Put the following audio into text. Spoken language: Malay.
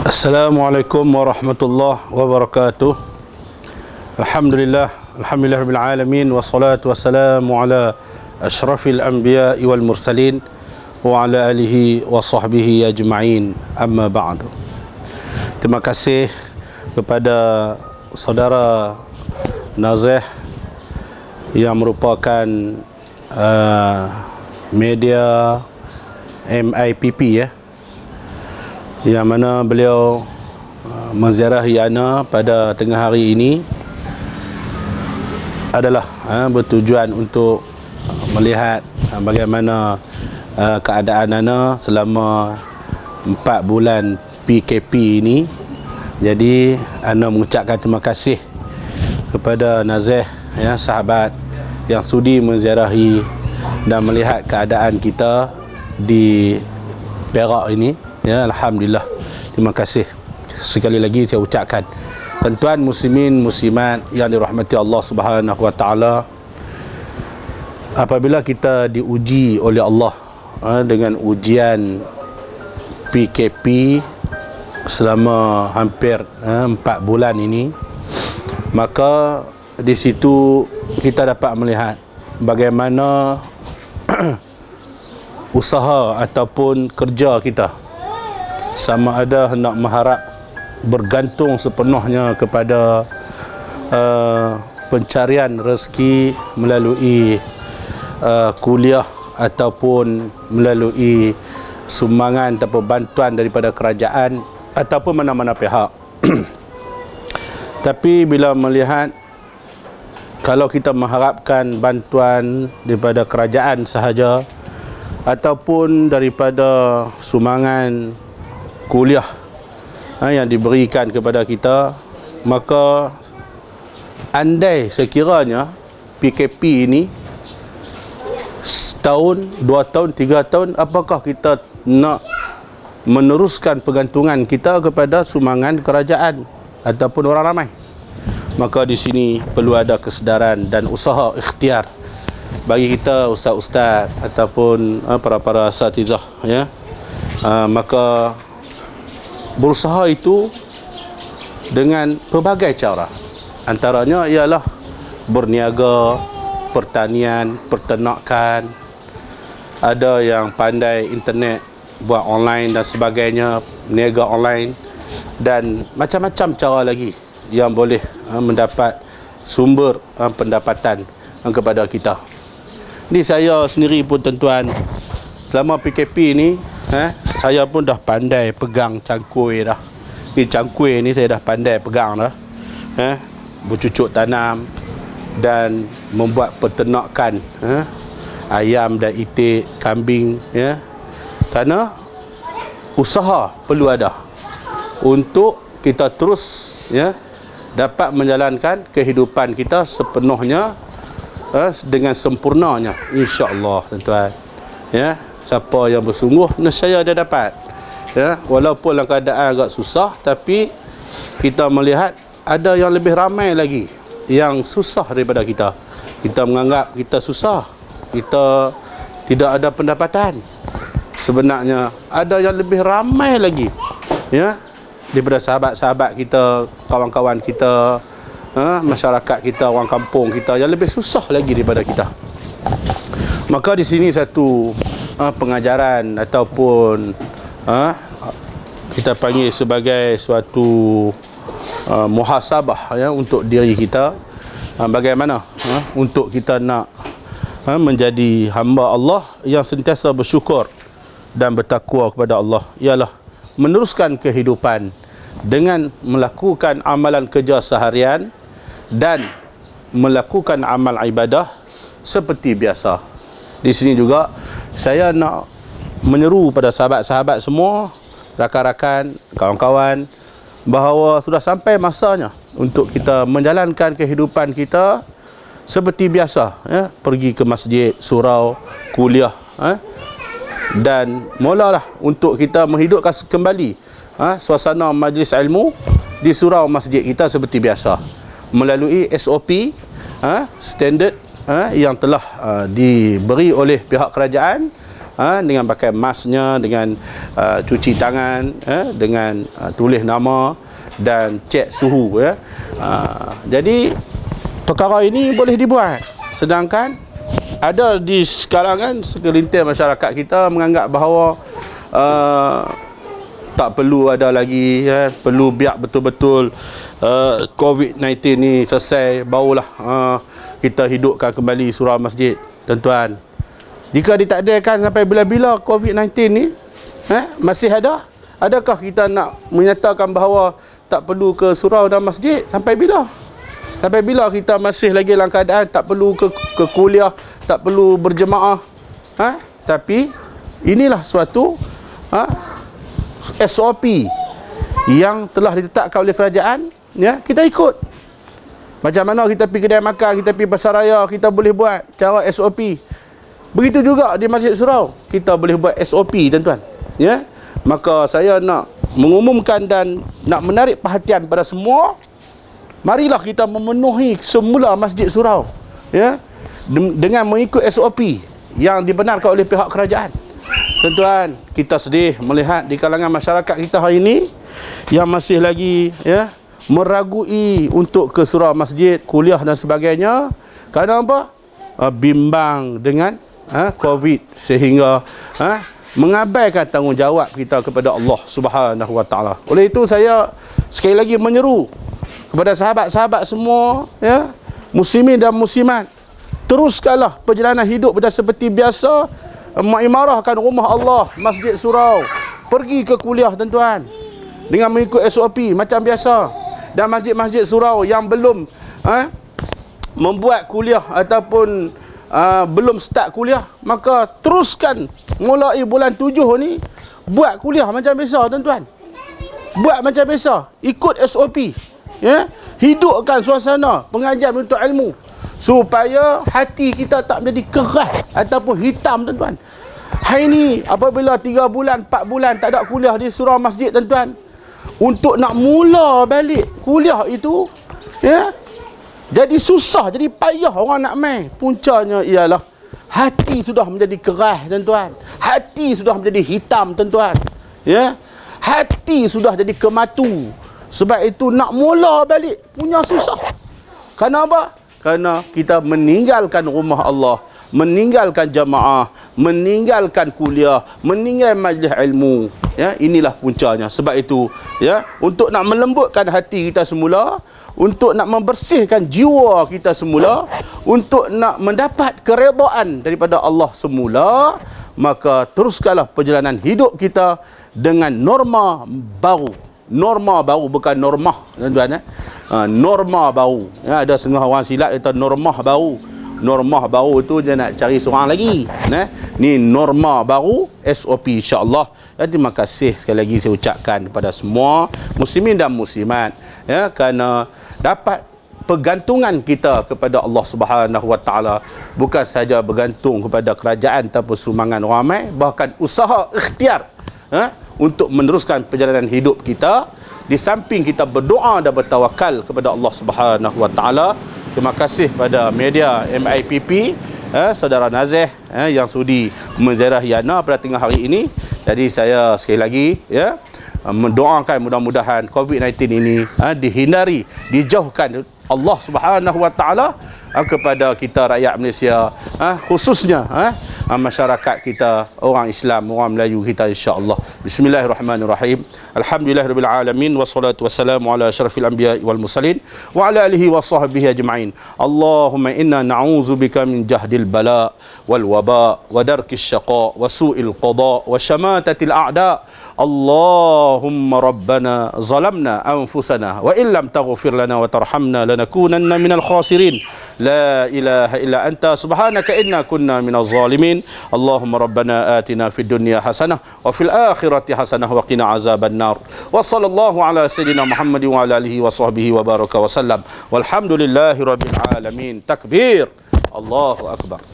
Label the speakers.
Speaker 1: Assalamualaikum warahmatullahi wabarakatuh. Alhamdulillah rabbil alamin, wassalatu wassalamu ala asyrafil anbiya'i wal mursalin wa ala alihi wa sahbihi ajma'in, amma ba'du. Terima kasih kepada saudara Nazih yang merupakan media MIPP yang mana beliau menziarahi ana pada tengah hari ini adalah bertujuan untuk melihat bagaimana keadaan ana selama 4 bulan PKP ini. Jadi ana mengucapkan terima kasih kepada Nazih, sahabat yang sudi menziarahi dan melihat keadaan kita di Perak ini. Alhamdulillah, terima kasih sekali lagi saya ucapkan. Tuan-tuan muslimin muslimat yang dirahmati Allah Subhanahu wa taala, apabila kita diuji oleh Allah dengan ujian PKP selama hampir 4 bulan ini, maka di situ kita dapat melihat bagaimana usaha ataupun kerja kita, sama ada hendak mengharap bergantung sepenuhnya kepada pencarian rezeki melalui kuliah ataupun melalui sumbangan ataupun bantuan daripada kerajaan ataupun mana-mana pihak. Tapi bila melihat kalau kita mengharapkan bantuan daripada kerajaan sahaja ataupun daripada sumbangan kuliah yang diberikan kepada kita, maka andai sekiranya PKP ini setahun, 2 tahun, 3 tahun, apakah kita nak meneruskan pergantungan kita kepada sumbangan kerajaan ataupun orang ramai? Maka di sini perlu ada kesedaran dan usaha ikhtiar bagi kita ustaz-ustaz ataupun para asatizah, maka berusaha itu dengan pelbagai cara. Antaranya ialah berniaga, pertanian, peternakan, ada yang pandai internet, buat online dan sebagainya, niaga online, dan macam-macam cara lagi yang boleh mendapat sumber pendapatan kepada kita. Ni saya sendiri pun tuan-tuan, selama PKP ni saya pun dah pandai pegang cangkui dah. Ni cangkui ni saya dah pandai pegang dah. Bercucuk tanam dan membuat peternakan ayam dan itik, kambing, Kerana usaha perlu ada untuk kita terus dapat menjalankan kehidupan kita sepenuhnya dengan sempurnanya, insya-Allah tuan-tuan. Siapa yang bersungguh, nescaya dia dapat. Walaupun dalam keadaan agak susah, tapi kita melihat ada yang lebih ramai lagi yang susah daripada kita. Kita menganggap kita susah, kita tidak ada pendapatan. Sebenarnya ada yang lebih ramai lagi, daripada sahabat-sahabat kita, kawan-kawan kita, masyarakat kita, orang kampung kita yang lebih susah lagi daripada kita. Maka di sini satu pengajaran ataupun kita panggil sebagai suatu muhasabah untuk diri kita, bagaimana untuk kita nak menjadi hamba Allah yang sentiasa bersyukur dan bertakwa kepada Allah, ialah meneruskan kehidupan dengan melakukan amalan kerja seharian dan melakukan amal ibadah seperti biasa. Di sini juga saya nak menyeru pada sahabat-sahabat semua, rakan-rakan, kawan-kawan, bahawa sudah sampai masanya untuk kita menjalankan kehidupan kita seperti biasa, pergi ke masjid, surau, kuliah, dan mulalah untuk kita menghidupkan kembali suasana majlis ilmu di surau masjid kita seperti biasa melalui SOP standard yang telah diberi oleh pihak kerajaan dengan pakai masknya, dengan cuci tangan, dengan tulis nama dan cek suhu, ya. Jadi perkara ini boleh dibuat, sedangkan ada di kalangan segelintir masyarakat kita menganggap bahawa tak perlu ada lagi, ya, perlu biar betul-betul COVID-19 ni selesai barulah kita hidupkan kembali surau masjid. Tuan-tuan, jika ditakdirkan sampai bila-bila COVID-19 ni masih ada, adakah kita nak menyatakan bahawa tak perlu ke surau dan masjid? Sampai bila? Sampai bila kita masih lagi dalam keadaan tak perlu ke kuliah, tak perlu berjemaah? Tapi inilah suatu SOP yang telah ditetapkan oleh kerajaan, ya, kita ikut. Macam mana kita pergi kedai makan, kita pergi pasar raya, kita boleh buat cara SOP. Begitu juga di Masjid Surau, kita boleh buat SOP, tuan-tuan, ya. Maka saya nak mengumumkan dan nak menarik perhatian pada semua, marilah kita memenuhi semula Masjid Surau, ya, dengan mengikut SOP yang dibenarkan oleh pihak kerajaan. Tuan-tuan, kita sedih melihat di kalangan masyarakat kita hari ini yang masih lagi, ya, meragui untuk ke surau masjid, kuliah dan sebagainya. Kerana apa? Bimbang dengan COVID, sehingga mengabaikan tanggungjawab kita kepada Allah Subhanahu Wa Taala. Oleh itu saya sekali lagi menyeru kepada sahabat-sahabat semua, ya, muslimin dan muslimat, teruskanlah perjalanan hidup kita seperti biasa, mengimarahkan rumah Allah, Masjid Surau, pergi ke kuliah, tuan-tuan, dengan mengikut SOP macam biasa. Dan masjid-masjid surau yang belum membuat kuliah ataupun belum start kuliah, maka teruskan mulai bulan 7 ni buat kuliah macam biasa, tuan-tuan. Buat macam biasa, ikut SOP, ya. Hidupkan suasana pengajian untuk ilmu supaya hati kita tak menjadi keras ataupun hitam, tuan-tuan. Hari ni apabila 3 bulan, 4 bulan tak ada kuliah di surau masjid, tuan-tuan, untuk nak mula balik kuliah itu, ya, jadi susah, jadi payah orang nak main. Puncanya ialah hati sudah menjadi keras, tuan-tuan. Hati sudah menjadi hitam, tuan-tuan, ya. Hati sudah jadi kematu. Sebab itu nak mula balik punya susah. Kenapa? Kerana kita meninggalkan rumah Allah, meninggalkan jamaah, meninggalkan kuliah, meninggalkan majlis ilmu, ya. Inilah puncanya. Sebab itu, ya, untuk nak melembutkan hati kita semula, untuk nak membersihkan jiwa kita semula, untuk nak mendapat keredaan daripada Allah semula, maka teruskanlah perjalanan hidup kita dengan norma baru. Norma baru, bukan normah, tuan-tuan, norma baru, ya. Ada setengah orang silap kata normah baru. Normah baru tu dia nak cari seorang lagi, ni norma baru, SOP, insya-Allah. Terima kasih sekali lagi saya ucapkan kepada semua muslimin dan muslimat, ya, kerana dapat pergantungan kita kepada Allah Subhanahu Wa Taala bukan saja bergantung kepada kerajaan ataupun sumbangan orang ramai, bahkan usaha ikhtiar, untuk meneruskan perjalanan hidup kita. Di samping kita berdoa dan bertawakal kepada Allah Subhanahu Wa Taala. Terima kasih pada media MIPP, saudara Nazih, yang sudi menziarahi Yana pada tengah hari ini. Jadi saya sekali lagi, ya, mendoakan mudah-mudahan COVID-19 ini dihindari, dijauhkan Allah Subhanahu Wa Taala kepada kita rakyat Malaysia, khususnya masyarakat kita, orang Islam, orang Melayu kita, insya-Allah. Bismillahirrahmanirrahim. Alhamdulillahirabbil alamin, wassalatu wassalamu ala asyrafil anbiya'i wal mursalin wa ala alihi wa sahbihi ajma'in. Allahumma inna na'udzubika min jahdil bala wal waba wa darkis syaqa wa su'il qada wa syamatatil a'da. Allahumma rabbana zalamna anfusana wa illam taghfir lana wa tarhamna lanakunanna minal khasirin. La ilaha illa anta subhanaka inna kunna minaz zalimin. Allahumma rabbana atina fid dunya hasanah wa fil akhirati hasanah wa qina azaban nar. Wa sallallahu ala sayyidina Muhammadin wa ala alihi wa sahbihi wa baraka wa sallam. Walhamdulillahi rabbil alamin. Takbir. Allahu akbar.